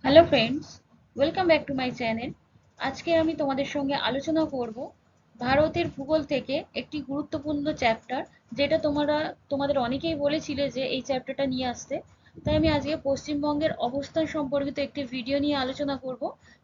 Hello friends, welcome back to my channel. আজকে আমি তোমাদের সঙ্গে আলোচনা করব ভারতের ভূগোল থেকে একটি গুরুত্বপূর্ণ চ্যাপ্টার, যেটা তোমাদের অনেকেই বলেছিলে যে এই চ্যাপ্টারটা নিয়ে আসতে। তাই আমি আজকে পশ্চিমবঙ্গের অবস্থান সম্পর্কিত একটি ভিডিও নিয়ে আলোচনা করব।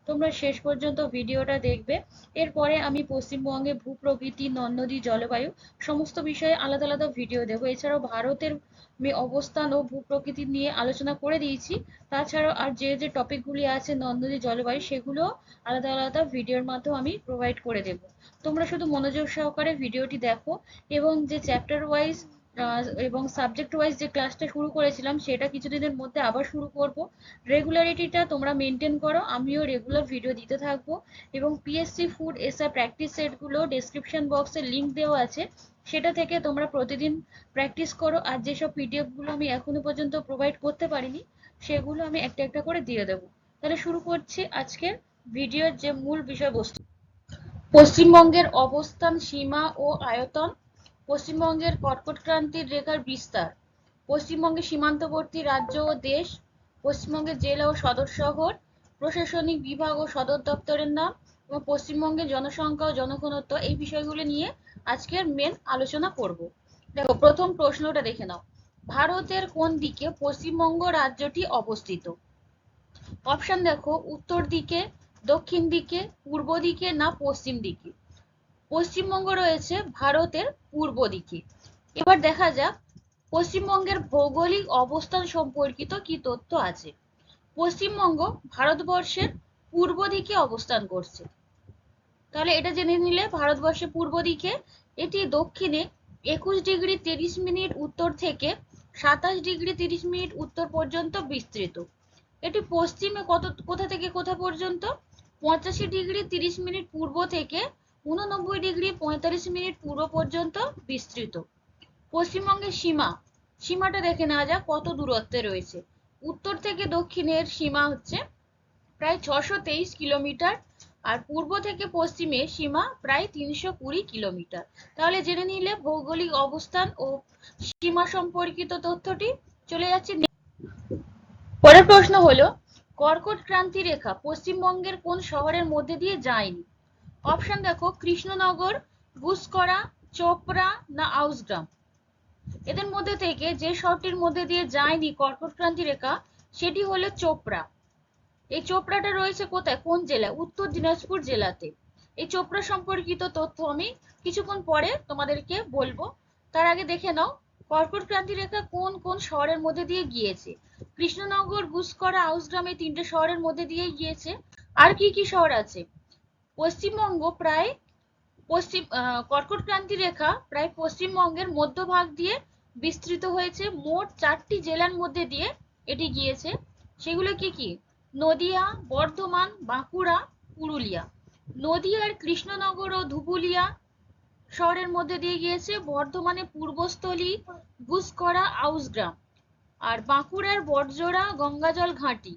তোমরা শেষ পর্যন্ত ভিডিওটা দেখবে। এরপরে আমি পশ্চিমবঙ্গে ভূপ্রকৃতি, নদ নদী, জলবায়ু সমস্ত বিষয়ে আলাদা আলাদা ভিডিও দেবো। এছাড়াও ভারতের আমি অবস্থান ও ভূপ্রকৃতি নিয়ে আলোচনা করে দিয়েছি। তাছাড়াও আর যে যে টপিকগুলি আছে নদ নদী, জলবায়ু, সেগুলো আলাদা আলাদা ভিডিওর মাধ্যমে আমি প্রোভাইড করে দেব। তোমরা শুধু মনোযোগ সহকারে ভিডিওটি দেখো এবং যে চ্যাপ্টার ওয়াইজ এবং সাবজেক্ট ওয়াইজ যে ক্লাসটা শুরু করেছিলাম সেটা কিছুদিনের মধ্যে আবার শুরু করব। রেগুলারিটিটা তোমরা মেনটেন করো, আমিও রেগুলার ভিডিও দিতে থাকবো। এবং পিএসসি ফুড এসআই প্র্যাকটিস সেটগুলো ডেসক্রিপশন বক্সে লিঙ্ক দেওয়া আছে, সেটা থেকে তোমরা প্রতিদিন প্র্যাকটিস করো। আর যেসব পিডিএফগুলো আমি এখনো পর্যন্ত প্রোভাইড করতে পারিনি সেগুলো আমি একটা একটা করে দিয়ে দেবো। তাহলে শুরু করছি আজকের ভিডিওর যে মূল বিষয়বস্তু। পশ্চিমবঙ্গের অবস্থান, সীমা ও আয়তন। পশ্চিমবঙ্গের কর্কটক্রান্তির রেখার বিস্তার। পশ্চিমবঙ্গের সীমান্তবর্তী রাজ্য ও দেশ। পশ্চিমবঙ্গের জেলা ও সদর শহর, প্রশাসনিক বিভাগ ও সদর দপ্তরের নাম এবং পশ্চিমবঙ্গের জনসংখ্যা ও জনঘনত্ব, এই বিষয়গুলো নিয়ে আজকের মেন আলোচনা করব। দেখো, প্রথম প্রশ্নটা দেখে নাও। ভারতের কোন দিকে পশ্চিমবঙ্গ রাজ্যটি অবস্থিত? অপশন দেখো, উত্তর দিকে, দক্ষিণ দিকে, পূর্ব দিকে না পশ্চিম দিকে। পশ্চিমবঙ্গ রয়েছে ভারতের পূর্ব দিকে। এবার দেখা যাক পশ্চিমবঙ্গের ভৌগোলিক অবস্থান সম্পর্কিত কি তথ্য আছে। পশ্চিমবঙ্গ ভারতবর্ষের পূর্ব দিকে অবস্থান করছে। তাহলে এটা জেনে নিলে ভারতবর্ষের পূর্ব দিকে। এটি দক্ষিণে 21°30' উত্তর থেকে 27°30' উত্তর পর্যন্ত বিস্তৃত। এটি পশ্চিমে কোথা থেকে কোথা পর্যন্ত? 85°30' পূর্ব থেকে 89°45' পূর্ব পর্যন্ত বিস্তৃত। পশ্চিমবঙ্গের সীমাটা দেখে নেওয়া যাক কত দূরত্বে রয়েছে। উত্তর থেকে দক্ষিণের সীমা হচ্ছে প্রায় 623 কিলোমিটার, আর পূর্ব থেকে পশ্চিমের সীমা প্রায় 320 কিলোমিটার। তাহলে জেনে নিলে ভৌগোলিক অবস্থান ও সীমা সম্পর্কিত তথ্যটি। চলে যাচ্ছে পরের প্রশ্ন হলো, কর্কট ক্রান্তি রেখা পশ্চিমবঙ্গের কোন শহরের মধ্যে দিয়ে যায়নি? অপশন দেখো, কৃষ্ণনগর, গুসকরা, চোপড়া না আউসগ্রাম। এদের মধ্যে থেকে যে শহরটির মধ্যে দিয়ে যায়নি কর্কট ক্রান্তি রেখা সেটি হলো চোপড়া। এই চোপড়াটা রয়েছে কোথায়, কোন জেলায়? উত্তর দিনাজপুর জেলাতে। এই চোপড়া সম্পর্কিত তথ্য আমি কিছুক্ষণ পরে তোমাদেরকে বলবো। তার আগে দেখে নাও কর্কট ক্রান্তি রেখা কোন কোন শহরের মধ্যে দিয়ে গিয়েছে। কৃষ্ণনগর, গুসকরা, আউসগ্রাম, এই তিনটে শহরের মধ্যে দিয়ে গিয়েছে। আর কি কি শহর আছে? পশ্চিমবঙ্গ প্রায় কর্কট ক্রান্তি রেখা প্রায় পশ্চিমবঙ্গের মধ্যভাগ দিয়ে বিস্তৃত হয়েছে। মোট 4টি জেলার মধ্যে দিয়ে এটি গিয়েছে। সেগুলো কি কি? নদিয়া, বর্ধমান, বাঁকুড়া, পুরুলিয়া। নদিয়ার কৃষ্ণনগর ও ধুবুলিয়া শহরের মধ্যে দিয়ে গিয়েছে। বর্ধমানে পূর্বস্থলী, গুসকরা, আউসগ্রাম। আর বাঁকুড়ার বড়জোড়া, গঙ্গাজল ঘাঁটি।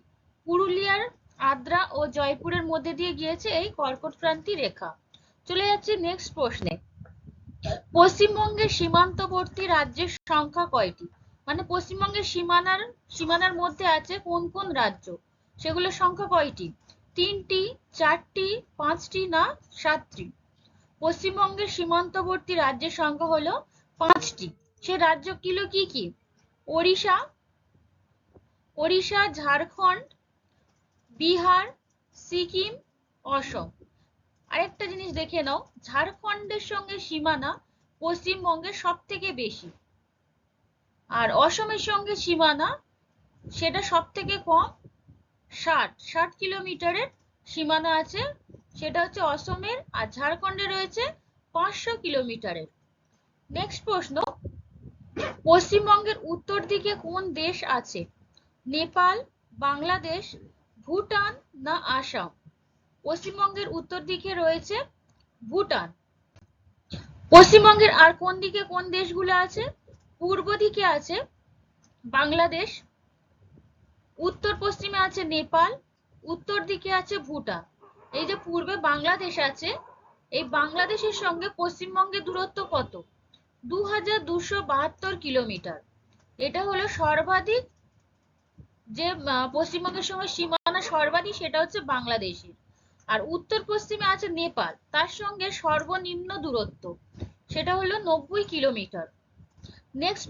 পুরুলিয়ার আদ্রা ও জয়পুরের মধ্যে দিয়ে গিয়েছে এই কর্কট ক্রান্তি রেখা। চলে যাচ্ছি নেক্সট প্রশ্নে। পশ্চিমবঙ্গের সীমান্তবর্তী রাজ্যের সংখ্যা কয়টি? মানে পশ্চিমবঙ্গের সীমানার মধ্যে আছে কোন কোন রাজ্য, সেগুলোর সংখ্যা কয়টি? 3টি, 4টি, 5টি না 7টি? পশ্চিমবঙ্গের সীমান্তবর্তী রাজ্যের সংখ্যা হলো 5টি। সে রাজ্যগুলো কি কি? ওড়িশা, ঝাড়খণ্ড, বিহার, সিকিম, অসম। আরেকটা জিনিস দেখে নাও, ঝাড়খণ্ডের সঙ্গে সীমানা পশ্চিমবঙ্গের সব থেকে বেশি, আর অসমের সঙ্গে সীমানা সেটা সব থেকে কম। 60 কিলোমিটারের সীমানা আছে, সেটা হচ্ছে অসমের। আর ঝাড়খণ্ডে রয়েছে 500 কিলোমিটারের। নেক্সট প্রশ্ন, পশ্চিমবঙ্গের উত্তর দিকে কোন দেশ আছে? নেপাল, বাংলাদেশ, ভুটান না আসাম? পশ্চিমবঙ্গের উত্তর দিকে রয়েছে ভুটান। পশ্চিমবঙ্গের আর কোন দিকে কোন দেশগুলো আছে? পূর্ব দিকে আছে বাংলাদেশ, উত্তর পশ্চিমে আছে নেপাল, উত্তর দিকে আছে ভুটান। এই যে পূর্বে বাংলাদেশ আছে, এই বাংলাদেশের সঙ্গে পশ্চিমবঙ্গের দূরত্ব কত? 2272 কিলোমিটার। এটা হলো সর্বাধিক যে পশ্চিমবঙ্গের সঙ্গে সীমানা সীমানা সর্বাধিক সেটা হচ্ছে বাংলাদেশের। আর উত্তর পশ্চিমে আছে নেপাল, তার সঙ্গে সর্বনিম্ন দূরত্ব সেটা হলো 90 কিলোমিটার। নেক্সট,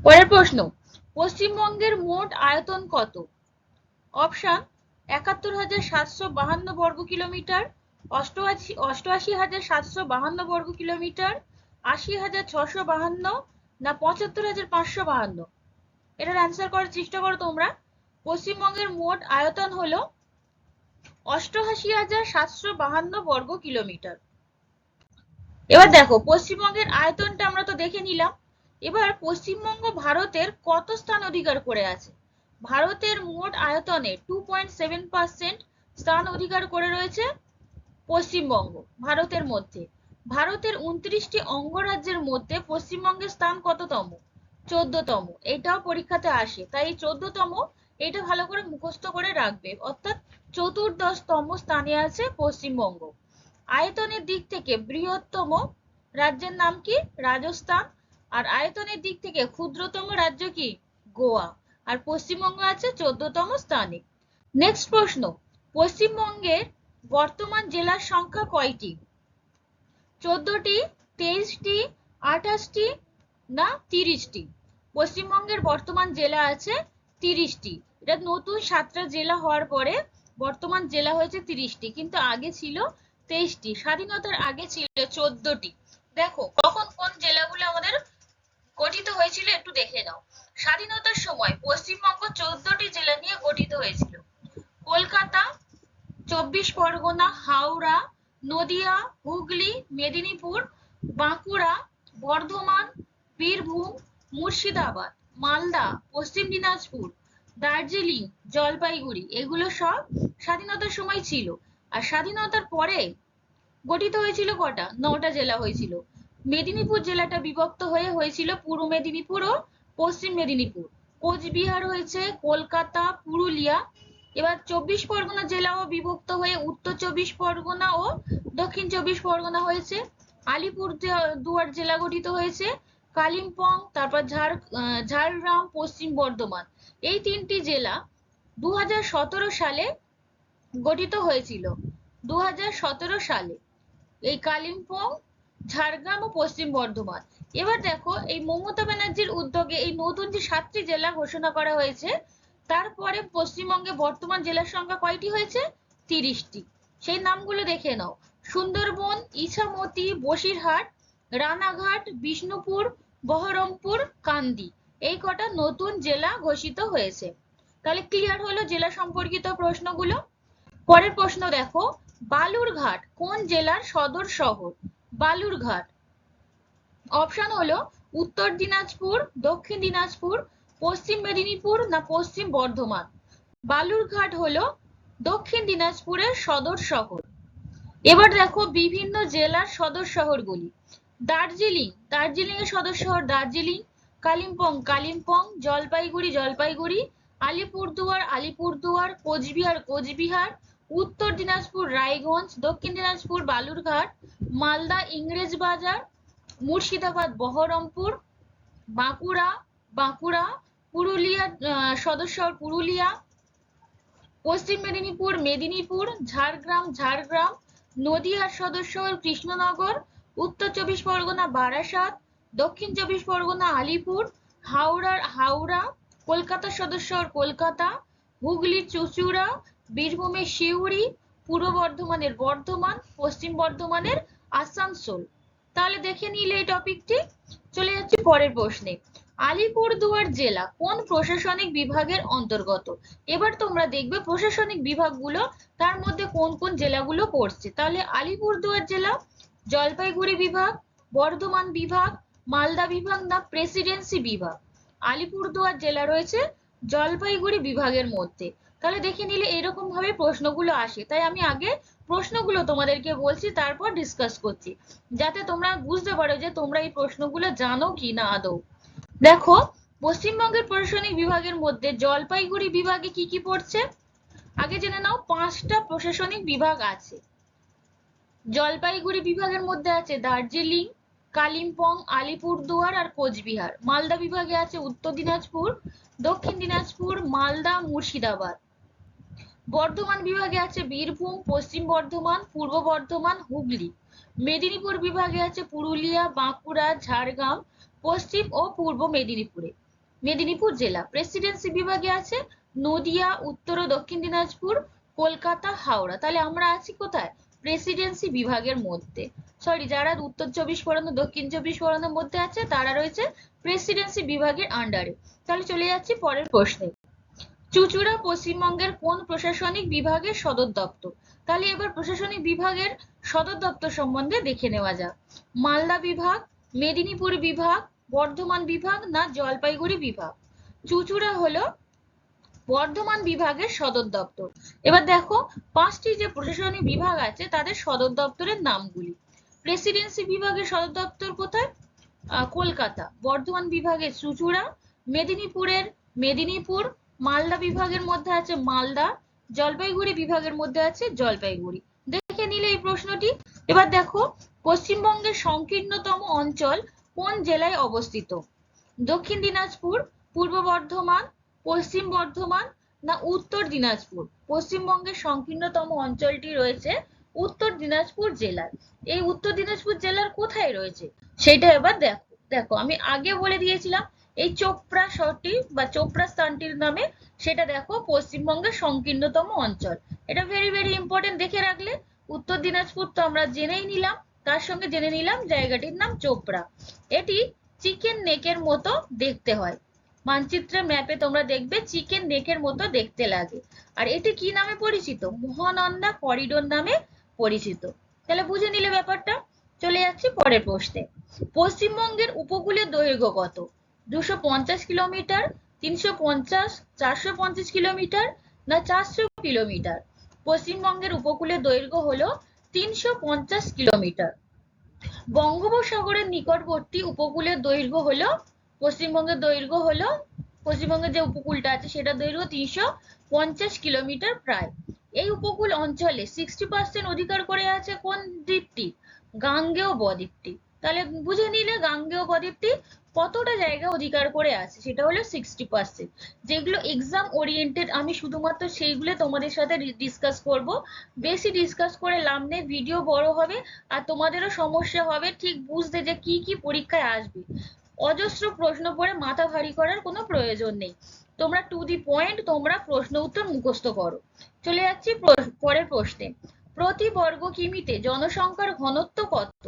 পরের প্রশ্ন, পশ্চিমবঙ্গের মোট আয়তন কত? অপশন: ৭১,৭৫২ বর্গ কিলোমিটার, ৮৮,৭৫২ বর্গ কিলোমিটার, ৮০,৬৫২, না ৭৫,৫৫২। এটার অ্যান্সার করার চেষ্টা করো তোমরা। পশ্চিমবঙ্গের মোট আয়তন হলো ৮৮,৭৫২ বর্গ কিলোমিটার। এবার দেখো, পশ্চিমবঙ্গের আয়তনটা আমরা তো দেখে নিলাম। এবার পশ্চিমবঙ্গ ভারতের কত স্থান অধিকার করে আছে? ভারতের মোট আয়তনে 2.7% স্থান অধিকার করে রয়েছে পশ্চিমবঙ্গ ভারতের মধ্যে। ভারতের 29টি অঙ্গরাজ্যের মধ্যে পশ্চিমবঙ্গের স্থান কততম? 14তম। এটাও পরীক্ষাতে আসে, তাই 14তম এটা ভালো করে মুখস্থ করে রাখবে, অর্থাৎ 14তম স্থানে আছে পশ্চিমবঙ্গ। আয়তনের দিক থেকে বৃহত্তম রাজ্যের নাম কি? রাজস্থান। আর আয়তনের দিক থেকে ক্ষুদ্রতম রাজ্য কি? গোয়া। আর পশ্চিমবঙ্গ আছে 14তম স্থানে। নেক্সট প্রশ্ন, পশ্চিমবঙ্গের বর্তমান জেলার সংখ্যা কয়টি? 14টি, 23টি, 28টি, না 30টি? পশ্চিমবঙ্গের বর্তমান জেলা আছে 30টি। এটা নতুন 7টা জেলা হওয়ার পরে বর্তমান জেলা হয়েছে 30টি, কিন্তু আগে ছিল 23টি। স্বাধীনতার আগে ছিল 14টি। দেখো কখন কোন জেলাগুলো আমাদের গঠিত হয়েছিল একটু দেখে নাও। স্বাধীনতার সময় পশ্চিমবঙ্গ 14টি জেলা নিয়ে গঠিত হয়েছিল: কলকাতা, 24 পরগনা, হাওড়া, নদিয়া, হুগলি, মেদিনীপুর, বাঁকুড়া, বর্ধমান, বীরভূম, মুর্শিদাবাদ, মালদা, পশ্চিম দিনাজপুর, দার্জিলিং, জলপাইগুড়ি। এগুলো সব স্বাধীনতার সময় ছিল। আর স্বাধীনতার পরে গঠিত হয়েছিল কটা? 9টা জেলা হয়েছিল। মেদিনীপুর জেলাটা বিভক্ত হয়ে হয়েছিল পূর্ব মেদিনীপুর ও পশ্চিম মেদিনীপুর। কোচবিহার হয়েছে, কলকাতা, পুরুলিয়া। এবার 24 পরগনা জেলাও বিভক্ত হয়ে উত্তর 24 পরগনা ও দক্ষিণ 24 পরগনা হয়েছে। আলিপুরদুয়ার জেলা গঠিত হয়েছে, কালিম্পং, তারপর ঝাড়গ্রাম, পশ্চিম বর্ধমান। এই 3টি জেলা 2017 সালে গঠিত হয়েছিল। 2017 সালে এই কালিম্পং, ঝাড়গ্রাম ও পশ্চিম বর্ধমান। এবার দেখো, এই মমতা ব্যানার্জির উদ্যোগে এই নতুন যে 7টি জেলা ঘোষণা করা হয়েছে, তারপরে পশ্চিমবঙ্গে বর্তমান জেলার সংখ্যা কয়টি হয়েছে? 30টি। সেই নামগুলো দেখে নাও: সুন্দরবন, ইছামতি, বসিরহাট, রানাঘাট, বিষ্ণুপুর, বহরমপুর, কান্দি। এই কটা নতুন জেলা ঘোষিত হয়েছে। তাহলে ক্লিয়ার হলো জেলা সম্পর্কিত প্রশ্নগুলো। পরের প্রশ্ন দেখো, বালুরঘাট কোন জেলার সদর শহর? বালুরঘাট অপশন হলো উত্তর দিনাজপুর, দক্ষিণ দিনাজপুর, পশ্চিম মেদিনীপুর, না পশ্চিম বর্ধমান। বালুরঘাট হলো দক্ষিণ দিনাজপুরের সদর শহর। এবার দেখো বিভিন্ন জেলার সদর শহরগুলি: দার্জিলিং, দার্জিলিং এর সদর শহর দার্জিলিং, কালিম্পং, কালিম্পং, জলপাইগুড়ি, জলপাইগুড়ি, আলিপুরদুয়ার, আলিপুরদুয়ার, কোচবিহার, কোচবিহার, উত্তর দিনাজপুর রায়গঞ্জ, দক্ষিণ দিনাজপুর বালুরঘাট, মালদা ইংরেজবাজার, মুর্শিদাবাদ বহরমপুর, বাঁকুড়া, বাঁকুড়া, পুরুলিয়া সদর শহর পুরুলিয়া, পশ্চিম মেদিনীপুর মেদিনীপুর, ঝাড়গ্রাম ঝাড়গ্রাম, নদিয়ার সদর শহর কৃষ্ণনগর, উত্তর 24 পরগনা বারাসাত, দক্ষিণ 24 পরগনা আলিপুর, হাওড়ার হাওড়া, কলকাতার সদর শহর কলকাতা, হুগলির চুঁচুড়া, বীরভূমের সিউড়ি, পূর্ব বর্ধমানের বর্ধমান, পশ্চিম বর্ধমানের আসানসোল। তাহলে দেখে নিলে এই টপিকটি। চলে যাচ্ছি পরের প্রশ্নে। আলিপুরদুয়ার জেলা কোন প্রশাসনিক বিভাগের অন্তর্গত? এবার তোমরা দেখবে প্রশাসনিক বিভাগগুলো, তার মধ্যে কোন কোন জেলাগুলো পড়ছে। তাহলে আলিপুরদুয়ার জেলা জলপাইগুড়ি বিভাগ, বর্ধমান বিভাগ, মালদা বিভাগ, না প্রেসিডেন্সি বিভাগ? আলিপুরদুয়ার জেলা রয়েছে জলপাইগুড়ি বিভাগের মধ্যে। তাহলে দেখে নিলে এরকম ভাবে প্রশ্নগুলো আসে, তাই আমি আগে প্রশ্নগুলো তোমাদেরকে বলছি, তারপর ডিসকাস করছি, যাতে তোমরা বুঝতে পারো যে তোমরা এই প্রশ্নগুলো জানো কি না আদৌ। দেখো, পশ্চিমবঙ্গের প্রশাসনিক বিভাগের মধ্যে জলপাইগুড়ি বিভাগে কি কি পড়ছে আগে জেনে নাও। 5টা প্রশাসনিক বিভাগ আছে। জলপাইগুড়ি বিভাগের মধ্যে আছে দার্জিলিং, কালিম্পং, আলিপুরদুয়ার আর কোচবিহার। মালদা বিভাগে আছে উত্তর দিনাজপুর, দক্ষিণ দিনাজপুর, মালদা, মুর্শিদাবাদ। বর্ধমান বিভাগে আছে বীরভূম, পশ্চিম বর্ধমান, পূর্ব বর্ধমান, হুগলি। মেদিনীপুর বিভাগে আছে পুরুলিয়া, বাঁকুড়া, ঝাড়গ্রাম, পশ্চিম ও পূর্ব মেদিনীপুর জেলা। প্রেসিডেন্সি বিভাগে আছে নদিয়া, উত্তর ও দক্ষিণ দিনাজপুর, কলকাতা, হাওড়া। তাহলে আমরা আছি কোথায়? প্রেসিডেন্সি বিভাগের মধ্যে। সরি, যারা উত্তর চব্বিশ পরগনা দক্ষিণ চব্বিশ পরগনার মধ্যে আছে তারা রয়েছে প্রেসিডেন্সি বিভাগের আন্ডারে। তাহলে চলে যাচ্ছি পরের প্রশ্নে। চুঁচুড়া পশ্চিমবঙ্গের কোন প্রশাসনিক বিভাগের সদর দপ্তর? তাহলে এবার প্রশাসনিক বিভাগের সদর দপ্তর সম্বন্ধে দেখে নেওয়া যাক। মালদা বিভাগ, মেদিনীপুর বিভাগ, বর্ধমান বিভাগ না জলপাইগুড়ি বিভাগ? চুঁচুড়া হলো বর্ধমান বিভাগের সদর দপ্তর। এবার দেখো পাঁচটি যে প্রশাসনিক বিভাগ আছে তাদের সদর দপ্তরের নামগুলি। প্রেসিডেন্সি বিভাগের সদর দপ্তর কোথায়? কলকাতা। বর্ধমান বিভাগের চুঁচুড়া, মেদিনীপুরের মেদিনীপুর, মালদা বিভাগের মধ্যে আছে মালদা, জলপাইগুড়ি বিভাগের মধ্যে আছে জলপাইগুড়ি। দেখে নিলে এই প্রশ্নটি। এবার দেখো পশ্চিমবঙ্গের সংকীর্ণতম অঞ্চল কোন জেলায় অবস্থিত? দক্ষিণ দিনাজপুর, পূর্ব বর্ধমান, পশ্চিম বর্ধমান না উত্তর দিনাজপুর? পশ্চিমবঙ্গের সংকীর্ণতম অঞ্চলটি রয়েছে উত্তর দিনাজপুর জেলায়। এই উত্তর দিনাজপুর জেলার কোথায় রয়েছে সেটা এবার দেখো। দেখো আমি আগে বলে দিয়েছিলাম এই চোপড়া শহরটি বা চোপড়া স্থানটির নামে, সেটা দেখো পশ্চিমবঙ্গের সংকীর্ণতম অঞ্চল। এটা ভেরি ভেরি ইম্পর্টেন্ট, দেখে রাখলে। উত্তর দিনাজপুর তো আমরা জেনেই নিলাম, তার সঙ্গে জেনে নিলাম জায়গাটির নাম চোপড়া। এটি চিকেন নেকের মতো দেখতে হয়। মানচিত্রের ম্যাপে তোমরা দেখবে চিকেন নেকের মতো দেখতে লাগে। আর এটি কি নামে পরিচিত? মহানন্দা করিডোর নামে পরিচিত। তাহলে বুঝে নিলে ব্যাপারটা। চলে যাচ্ছি পরের প্রশ্নে। পশ্চিমবঙ্গের উপকূলের দৈর্ঘ্য কত? 250 কিলোমিটার, 350, 450 কিলোমিটার না 400 কিলোমিটার? পশ্চিমবঙ্গের উপকূলের দৈর্ঘ্য হলো 350 কিলোমিটার। বঙ্গোপসাগরের নিকটবর্তী উপকূলের দৈর্ঘ্য হলো, পশ্চিমবঙ্গের যে উপকূলটা আছে সেটা দৈর্ঘ্য 350 কিলোমিটার প্রায়। এই উপকূল অঞ্চলে 60% অধিকার করে আছে কোন দ্বীপটি? গাঙ্গেয় বদ্বীপটি। তাহলে বুঝে নিলে গাঙ্গেয় বদ্বীপটি কতটা জায়গা অধিকার করে আছে, সেটা হলো 60%। যেগুলো এক্সাম ওরিয়েন্টেড আমি শুধুমাত্র সেইগুলো তোমাদের সাথে ডিসকাস করব। বেশি ডিসকাস করে লাভ নেই, ভিডিও বড় হবে আর তোমাদেরও সমস্যা হবে ঠিক বুঝতে যে কি কি পরীক্ষায় আসবে। অজস্র প্রশ্ন পড়ে মাথা ভারী করার কোনো প্রয়োজন নেই। তোমরা টু দি পয়েন্ট তোমরা প্রশ্ন উত্তর মুখস্থ করো। চলে যাচ্ছি পরের প্রশ্নে। প্রতি বর্গ কিমিতে জনসংখ্যার ঘনত্ব কত?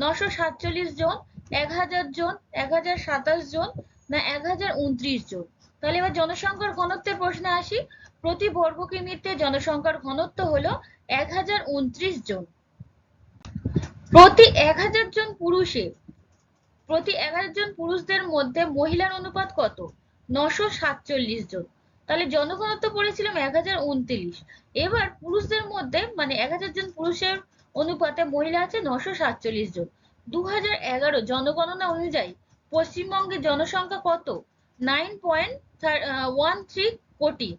947 জন, 1000 জন, 1027 জন না 1029 জন? তাহলে এবার জনসংখ্যার ঘনত্বের প্রশ্নে আসি। প্রতি বর্গ কিমিতে জনসংখ্যার ঘনত্ব হলো 1029 জন। প্রতি 1000 জন পুরুষদের মধ্যে মহিলার অনুপাত কত? 947 জন। তাহলে জনঘনত্ব পড়েছিলাম 1029। এবার পুরুষদের মধ্যে মানে 1000 জন পুরুষের অনুপাতে মহিলা আছে 947 জন। 2011 জনগণনা অনুযায়ী পশ্চিমবঙ্গের জনসংখ্যা কত? 9.13 কোটি।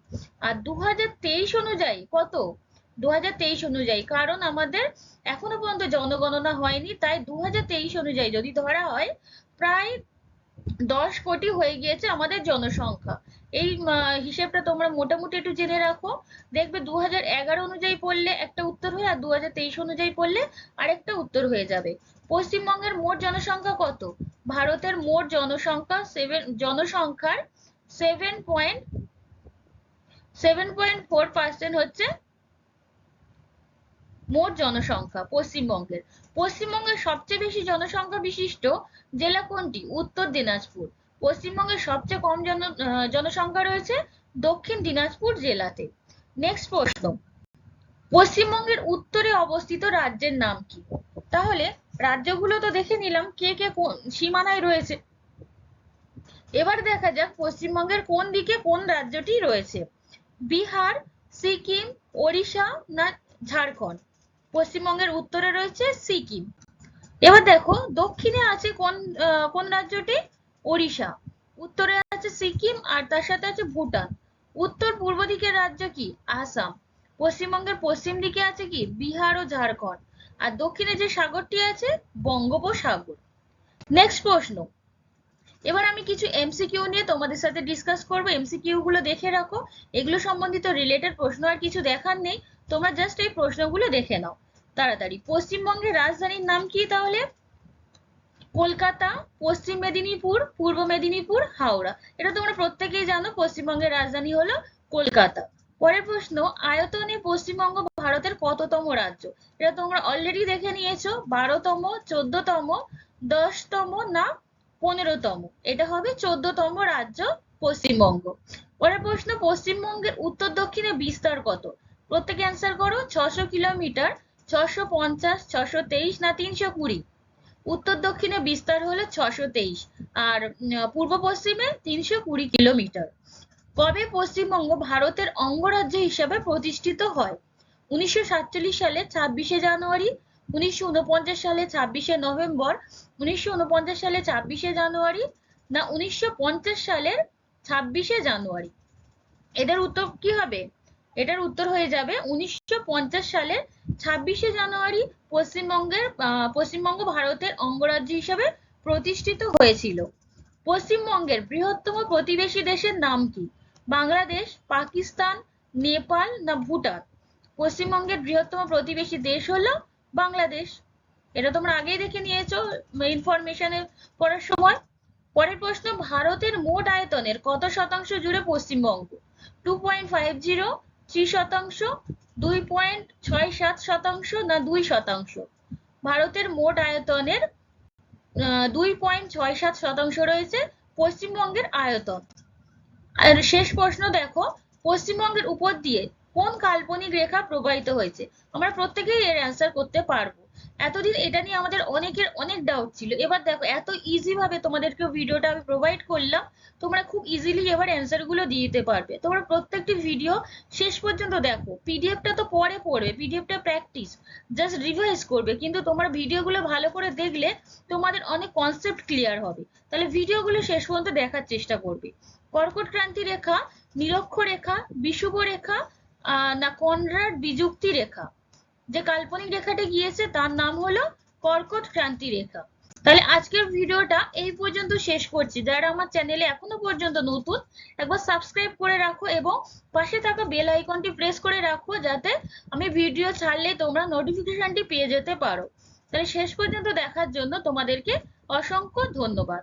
আর 2023 অনুযায়ী কত? 2023 অনুযায়ী, কারণ আমাদের এখনো পর্যন্ত জনগণনা হয়নি, তাই 2023 অনুযায়ী যদি ধরা হয় প্রায় 10 কোটি হয়ে গিয়েছে আমাদের জনসংখ্যা। এই হিসেবটা তোমরা মোটামুটি একটু জেনে রাখো। দেখবে 2011 অনুযায়ী পড়লে একটা উত্তর হয় আর 2023 অনুযায়ী পড়লে আরেকটা উত্তর হয়ে যাবে। পশ্চিমবঙ্গের মোট জনসংখ্যা কত? ভারতের মোট জনসংখ্যার 7.4% হচ্ছে মোট জনসংখ্যা পশ্চিমবঙ্গের। পশ্চিমবঙ্গের সবচেয়ে বেশি জনসংখ্যা বিশিষ্ট জেলা কোনটি? উত্তর দিনাজপুর। পশ্চিমবঙ্গের সবচেয়ে কম জনসংখ্যা রয়েছে দক্ষিণ দিনাজপুর জেলাতে। নেক্সট প্রশ্ন। পশ্চিমবঙ্গের উত্তরে অবস্থিত রাজ্যের নাম কি? তাহলে রাজ্যগুলো তো দেখে নিলাম কে কে কোন সীমানায় রয়েছে। এবার দেখা যাক পশ্চিমবঙ্গের কোন দিকে কোন রাজ্যটি রয়েছে। বিহার, সিকিম, ওড়িশা না ঝাড়খণ্ড? পশ্চিমবঙ্গের উত্তরে রয়েছে সিকিম। এবার দেখো দক্ষিণে আছে কোন রাজ্যটি? ওড়িশা। উত্তরে আছে সিকিম আর তার সাথে আছে ভুটান। উত্তর পূর্ব দিকের রাজ্য কি? আসাম। পশ্চিমবঙ্গের পশ্চিম দিকে আছে কি? বিহার ও ঝাড়খণ্ড। আর দক্ষিণে যে সাগরটি আছে বঙ্গোপসাগর। নেক্সট প্রশ্ন। এবার আমি কিছু এমসিকিউ নিয়ে তোমাদের সাথে ডিসকাস করব। এমসিকিউ গুলো দেখে রাখো, এগুলো সম্বন্ধিত রিলেটেড প্রশ্ন আর কিছু দেখার নেই, তোমরা জাস্ট এই প্রশ্নগুলো দেখে নাও তাড়াতাড়ি। পশ্চিমবঙ্গের রাজধানীর নাম কি তাহলে? কলকাতা, পশ্চিম মেদিনীপুর, পূর্ব মেদিনীপুর, হাওড়া। এটা তোমরা প্রত্যেকেই জানো, পশ্চিমবঙ্গের রাজধানী হলো কলকাতা। পরের প্রশ্ন, আয়তনে পশ্চিমবঙ্গ ভারতের কততম রাজ্য? এটা তোমরা অলরেডি দেখে নিয়েছো, 12তম, 14তম, 10তম না 15তম? এটা হবে 14তম রাজ্য পশ্চিমবঙ্গ। পরের প্রশ্ন, পশ্চিমবঙ্গের উত্তর দক্ষিণে বিস্তার কত? প্রত্যেকে অ্যান্সার করো। 600 কিলোমিটার, 650, 623 না 320? উত্তর দক্ষিণে বিস্তার হলো 623, আর পূর্ব পশ্চিমে 320 কিলোমিটার। কবে পশ্চিমবঙ্গ ভারতের অঙ্গরাজ্য হিসেবে প্রতিষ্ঠিত হয়? 1947 সালে 26শে জানুয়ারি, 1949 সালে 26শে নভেম্বর, 1949 সালে 26শে জানুয়ারি না 1950 সালের 26শে জানুয়ারি? এটার উত্তর কি হবে? এটার উত্তর হয়ে যাবে 1950 সালের 26শে জানুয়ারি পশ্চিমবঙ্গ ভারতের অঙ্গরাজ্য হিসেবে প্রতিষ্ঠিত হয়েছিল। পশ্চিমবঙ্গের বৃহত্তম প্রতিবেশী দেশের নাম কি? বাংলাদেশ, পাকিস্তান, নেপাল না ভুটান? পশ্চিমবঙ্গের বৃহত্তম প্রতিবেশী দেশ হলো বাংলাদেশ। এটা তোমরা আগেই দেখে নিয়েছো ইনফরমেশনে পড়ার সময়। পরের প্রশ্ন, ভারতের মোট আয়তনের কত শতাংশ জুড়ে পশ্চিমবঙ্গ? 2.50, 3%, 2.67% না 2%? ভারতের মোট আয়তনের 2.67% রয়েছে পশ্চিমবঙ্গের আয়তন। আর শেষ প্রশ্ন দেখো, পশ্চিমবঙ্গের উপর দিয়ে কোন কাল্পনিক রেখা প্রবাহিত হয়েছে? আমরা প্রত্যেকেই এর অ্যান্সার করতে পারবো। এতদিন এটা নিয়ে আমাদের অনেকের অনেক ডাউট ছিল, এবার দেখো এত ইজি ভাবে তোমাদেরকে ভিডিওটা আমি প্রোভাইড করলাম, তোমরা খুব ইজিলি এবার অ্যান্সার গুলো দিয়ে দিতে পারবে। তোমরা প্রত্যেকটি ভিডিও শেষ পর্যন্ত দেখো। পিডিএফটা তো পরে পড়বে, পিডিএফটা প্র্যাকটিস, জাস্ট রিভাইজ করবে, কিন্তু তোমরা ভিডিওগুলো ভালো করে দেখলে তোমাদের অনেক কনসেপ্ট ক্লিয়ার হবে। তাহলে ভিডিওগুলো শেষ পর্যন্ত দেখার চেষ্টা করবে। কর্কট ক্রান্তি রেখা, নিরক্ষরেখা, বিষুব রেখা না কনরাড বিযুক্তি রেখা? যে কাল্পনিক রেখাটা গিয়েছে তার নাম হলো কর্কট ক্রান্তি রেখা। তাহলে আজকের ভিডিওটা এই পর্যন্ত শেষ করছি। যারা আমার চ্যানেলে এখনো পর্যন্ত নতুন, একবার সাবস্ক্রাইব করে রাখো এবং পাশে থাকা বেল আইকনটি প্রেস করে রাখো, যাতে আমি ভিডিও ছাড়লে তোমরা নোটিফিকেশনটি পেয়ে যেতে পারো। তাহলে শেষ পর্যন্ত দেখার জন্য তোমাদেরকে অসংখ্য ধন্যবাদ।